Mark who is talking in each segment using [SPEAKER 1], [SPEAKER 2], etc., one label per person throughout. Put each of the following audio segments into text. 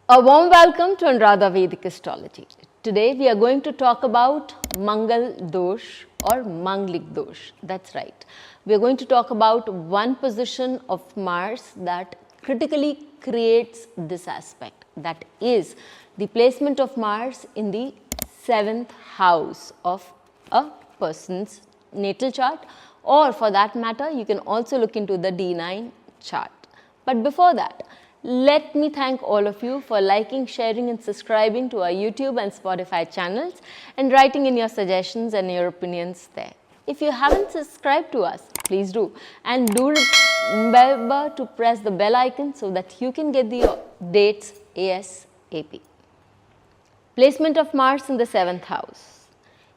[SPEAKER 1] A warm welcome to Anuradha Vedic Astrology. Today we are going to talk about Mangal Dosh or Manglik Dosh. That's right. We are going to talk about one position of Mars that critically creates this aspect. That is the placement of Mars in the 7th house of a person's natal chart, or for that matter you can also look into the D9 chart. But before that, let me thank all of you for liking, sharing and subscribing to our YouTube and Spotify channels and writing in your suggestions and your opinions there. If you haven't subscribed to us, please do, and do remember to press the bell icon so that you can get the dates ASAP. Placement of Mars in the 7th house.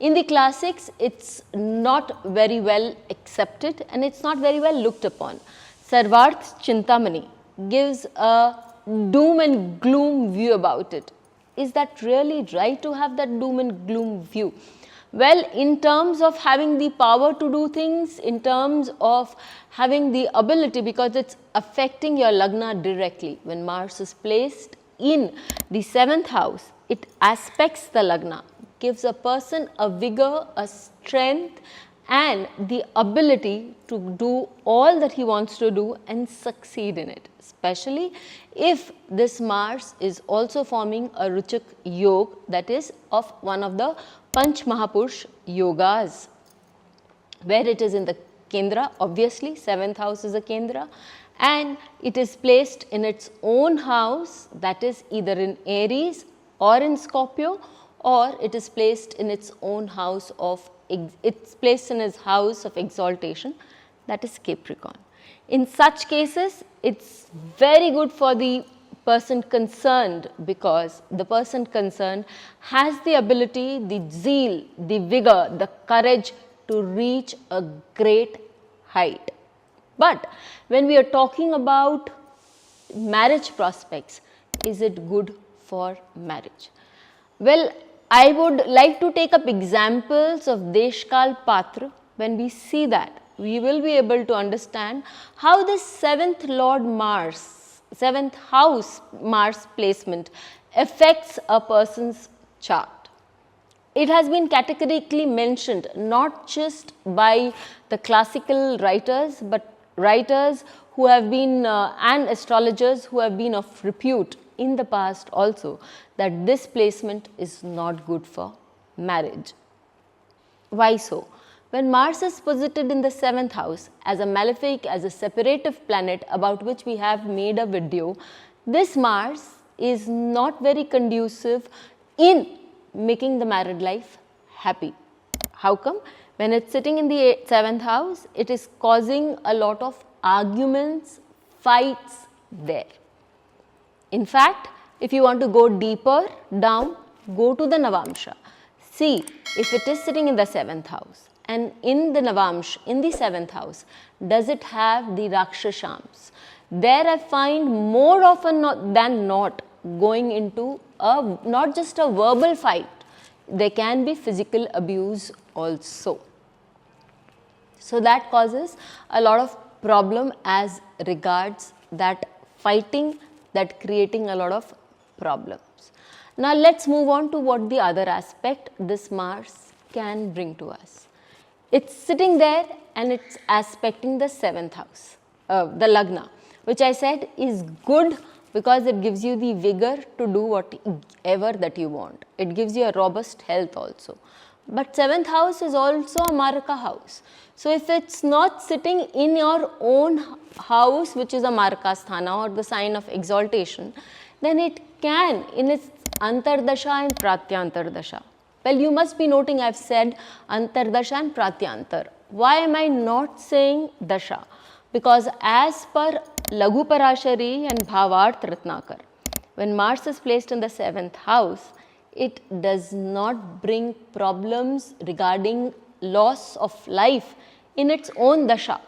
[SPEAKER 1] In the classics, it's not very well accepted and it's not very well looked upon. Sarvarth Chintamani gives a doom and gloom view about it. Is that really right to have that doom and gloom view? Well, in terms of having the power to do things, in terms of having the ability, because it's affecting your Lagna directly. When Mars is placed in the 7th house, it aspects the Lagna, gives a person a vigor, a strength and the ability to do all that he wants to do and succeed in it, especially if this Mars is also forming a Ruchak Yoga, that is of one of the Panch Mahapurush Yogas, where it is in the Kendra. Obviously 7th house is a Kendra and it is placed in its own house, that is either in Aries or in Scorpio, or it is placed in its own house of it's placed in his house of exaltation, that is Capricorn. In such cases, it's very good for the person concerned, because the person concerned has the ability, the zeal, the vigor, the courage to reach a great height. But when we are talking about marriage prospects, is it good for marriage? Well, I would like to take up examples of Deshkal Patra. When we see that, we will be able to understand how this 7th Lord Mars, 7th house Mars placement affects a person's chart. It has been categorically mentioned not just by the classical writers, but writers who have been and astrologers who have been of repute in the past also, that this placement is not good for marriage. Why so? When Mars is posited in the 7th house as a malefic, as a separative planet about which we have made a video, this Mars is not very conducive in making the married life happy. How come? When it's sitting in the 7th house, it is causing a lot of arguments, fights there. In fact, if you want to go deeper down, go to the Navamsha. See if it is sitting in the 7th house, and in the Navamsha, in the 7th house, does it have the Rakshashams? There I find more often than not going into not just a verbal fight, there can be physical abuse also. So that causes a lot of problem as regards that fighting, that creating a lot of problems. Now let's move on to what the other aspect this Mars can bring to us. It's sitting there and it's aspecting the 7th house, the Lagna, which I said is good because it gives you the vigor to do whatever that you want. It gives you a robust health also. But 7th house is also a Maraka house. So if it's not sitting in your own house, which is a Maraka Sthana or the sign of exaltation, then it can in its Antardasha and Pratyantardasha. Well, you must be noting I have said Antardasha and Pratyantar. Why am I not saying Dasha? Because as per Laghu Parashari and Bhavarth Ratnakar, when Mars is placed in the 7th house, it does not bring problems regarding loss of life in its own dasha.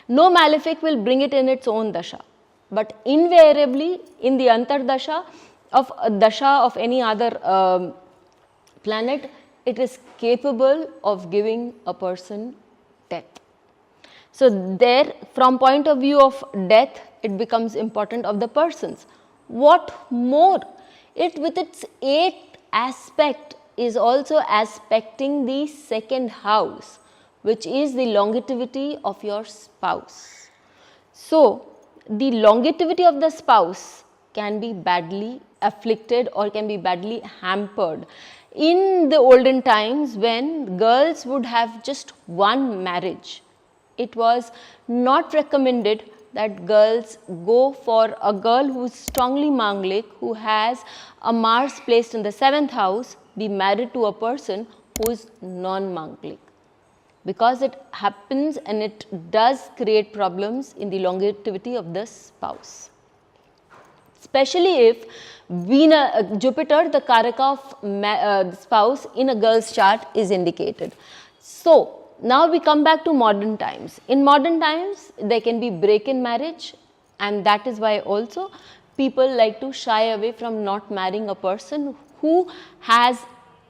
[SPEAKER 1] No malefic will bring it in its own dasha, but invariably in the antardasha of any other planet, it is capable of giving a person death. So there, from point of view of death, it becomes important of the persons. What more? it with its 8th aspect is also aspecting the 2nd house, which is the longevity of your spouse. So, the longevity of the spouse can be badly afflicted or can be badly hampered. In the olden times, when girls would have just one marriage, it was not recommended that girls go for a girl who is strongly Manglik, who has a Mars placed in the 7th house, be married to a person who is non-Manglik, because it happens and it does create problems in the longevity of the spouse. Especially if Jupiter, the Karaka of spouse in a girl's chart, is indicated. So, now we come back to modern times. In modern times, there can be break in marriage, and that is why also people like to shy away from not marrying a person who has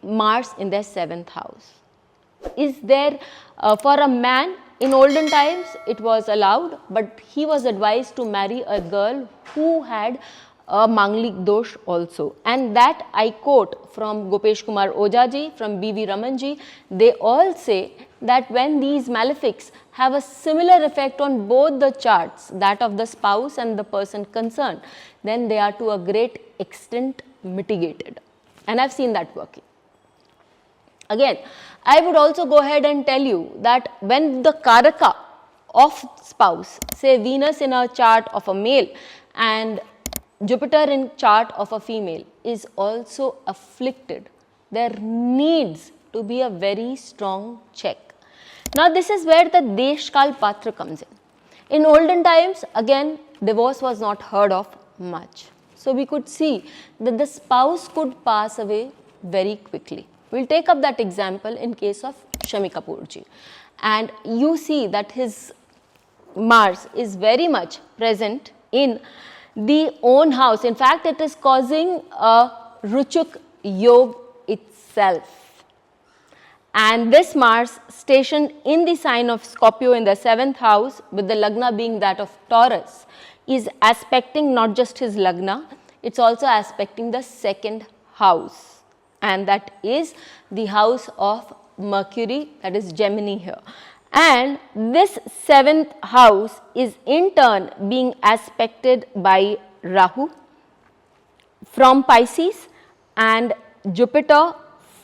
[SPEAKER 1] Mars in their 7th house. Is there for a man, in olden times it was allowed, but he was advised to marry a girl who had a Manglik dosh also, and that I quote from Gopesh Kumar Ojaji, from B.V. Ramanji. They all say that when these malefics have a similar effect on both the charts, that of the spouse and the person concerned, then they are to a great extent mitigated, and I have seen that working. Again, I would also go ahead and tell you that when the Karaka of spouse, say Venus in a chart of a male and Jupiter in chart of a female is also afflicted, there needs to be a very strong check. Now, this is where the Deshkal Patra comes in. In olden times, again, divorce was not heard of much. So, we could see that the spouse could pass away very quickly. We will take up that example in case of Shami Kapoor ji, and you see that his Mars is very much present in the own house. In fact, it is causing a Ruchuk Yog itself, and this Mars stationed in the sign of Scorpio in the 7th house, with the Lagna being that of Taurus, is aspecting not just his Lagna, it is also aspecting the 2nd house, and that is the house of Mercury, that is Gemini here. And this 7th house is in turn being aspected by Rahu from Pisces and Jupiter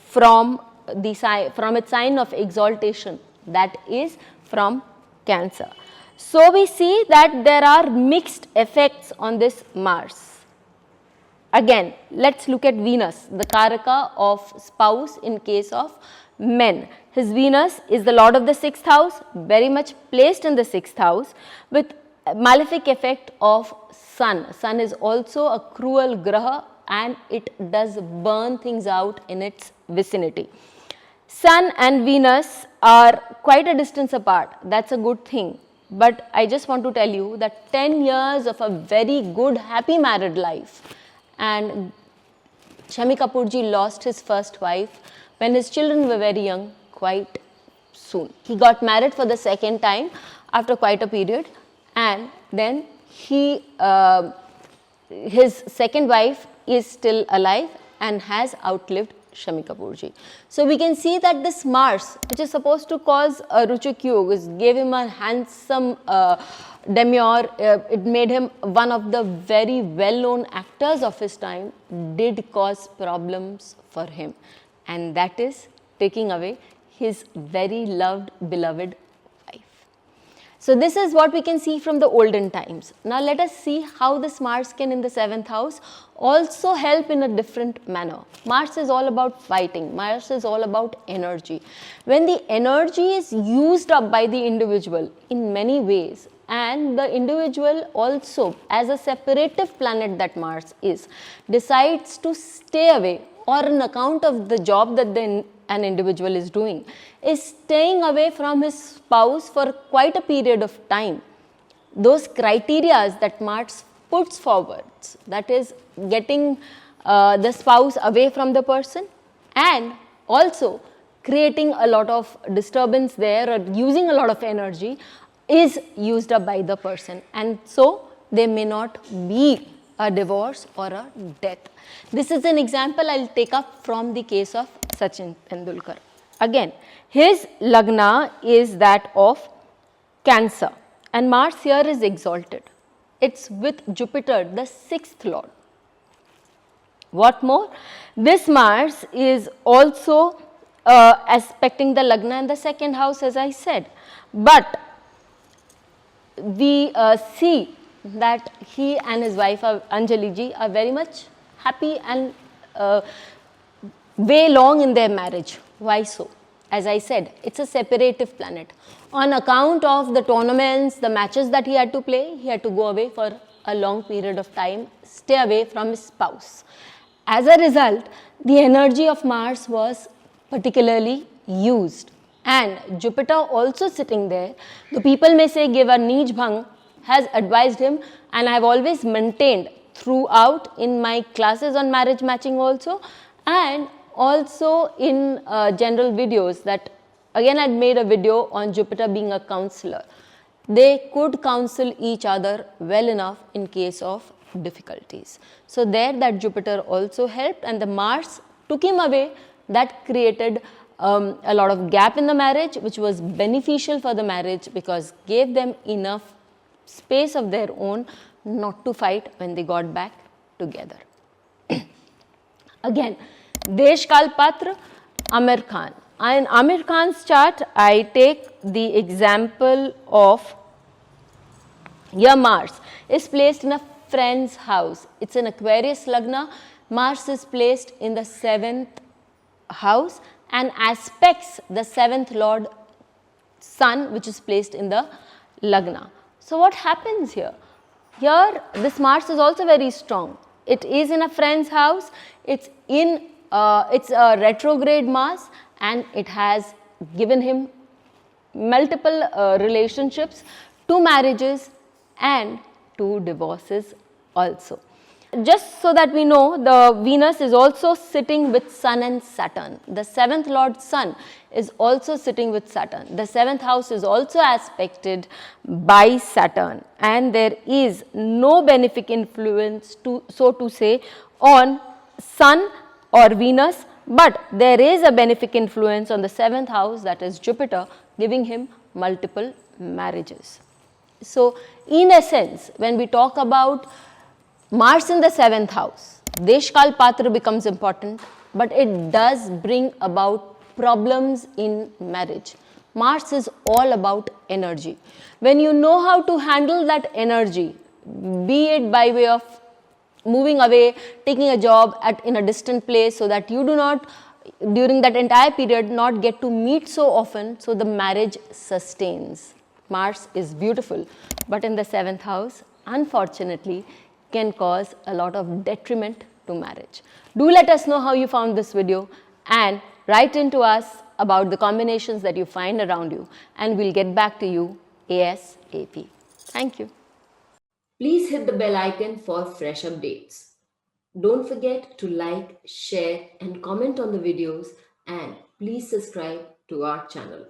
[SPEAKER 1] from its sign of exaltation, that is from Cancer. So, we see that there are mixed effects on this Mars. Again, let us look at Venus, the Karaka of spouse in case of men. His Venus is the lord of the 6th house, very much placed in the 6th house, with malefic effect of Sun. Sun is also a cruel graha and it does burn things out in its vicinity. Sun and Venus are quite a distance apart, that is a good thing. But I just want to tell you that 10 years of a very good happy married life, and Shami Kapoor ji lost his first wife when his children were very young, quite soon. He got married for the 2nd time after quite a period, and then his 2nd wife is still alive and has outlived Shami Kapoor ji. So, we can see that this Mars, which is supposed to cause a Ruchuk Yog, gave him a handsome demure, it made him one of the very well known actors of his time, did cause problems for him, and that is taking away his very loved, beloved wife. So, this is what we can see from the olden times. Now, let us see how this Mars can in the 7th house also help in a different manner. Mars is all about fighting, Mars is all about energy. When the energy is used up by the individual in many ways, and the individual also, as a separative planet that Mars is, decides to stay away, or on account of the job that an individual is doing, is staying away from his spouse for quite a period of time. Those criteria that Mars puts forward, that is getting the spouse away from the person and also creating a lot of disturbance there or using a lot of energy, is used up by the person, and so they may not be a divorce or a death. This is an example I'll take up from the case of Sachin Tendulkar. Again, his Lagna is that of Cancer and Mars here is exalted. It's with Jupiter, the 6th lord. What more? This Mars is also aspecting the Lagna in the 2nd house, as I said. But we see that he and his wife Anjali ji are very much happy and way long in their marriage. Why so? As I said, it's a separative planet. On account of the tournaments, the matches that he had to play, he had to go away for a long period of time, stay away from his spouse. As a result, the energy of Mars was particularly used. And Jupiter also sitting there, the people may say give a Nij Bhang, has advised him, and I have always maintained throughout in my classes on marriage matching also, and also in general videos that again I had made a video on Jupiter being a counselor. They could counsel each other well enough in case of difficulties. So there that Jupiter also helped, and the Mars took him away. That created a lot of gap in the marriage, which was beneficial for the marriage because gave them enough space of their own not to fight when they got back together. Again, Desh Kal Patra, Amir Khan. In Amir Khan's chart, I take the example of your Mars is placed in a friend's house. It's an Aquarius Lagna. Mars is placed in the 7th house and aspects the 7th lord Sun, which is placed in the Lagna. So what happens here? Here this Mars is also very strong. It is in a friend's house. It's a retrograde Mars, and it has given him multiple relationships, 2 marriages and 2 divorces also. Just so that we know, the Venus is also sitting with Sun and Saturn. The 7th lord Sun is also sitting with Saturn. The 7th house is also aspected by Saturn, and there is no benefic influence, so to say, on Sun or Venus, but there is a benefic influence on the 7th house, that is Jupiter, giving him multiple marriages. So in essence, when we talk about Mars in the 7th house, Desh Kal Patra becomes important, but it does bring about problems in marriage. Mars is all about energy. When you know how to handle that energy, be it by way of moving away, taking a job in a distant place so that you do not, during that entire period, not get to meet so often, so the marriage sustains. Mars is beautiful, but in the 7th house, unfortunately, can cause a lot of detriment to marriage. Do let us know how you found this video and write into us about the combinations that you find around you, and we'll get back to you ASAP. Thank you. Please hit the bell icon for fresh updates. Don't forget to like, share and comment on the videos, and please subscribe to our channel.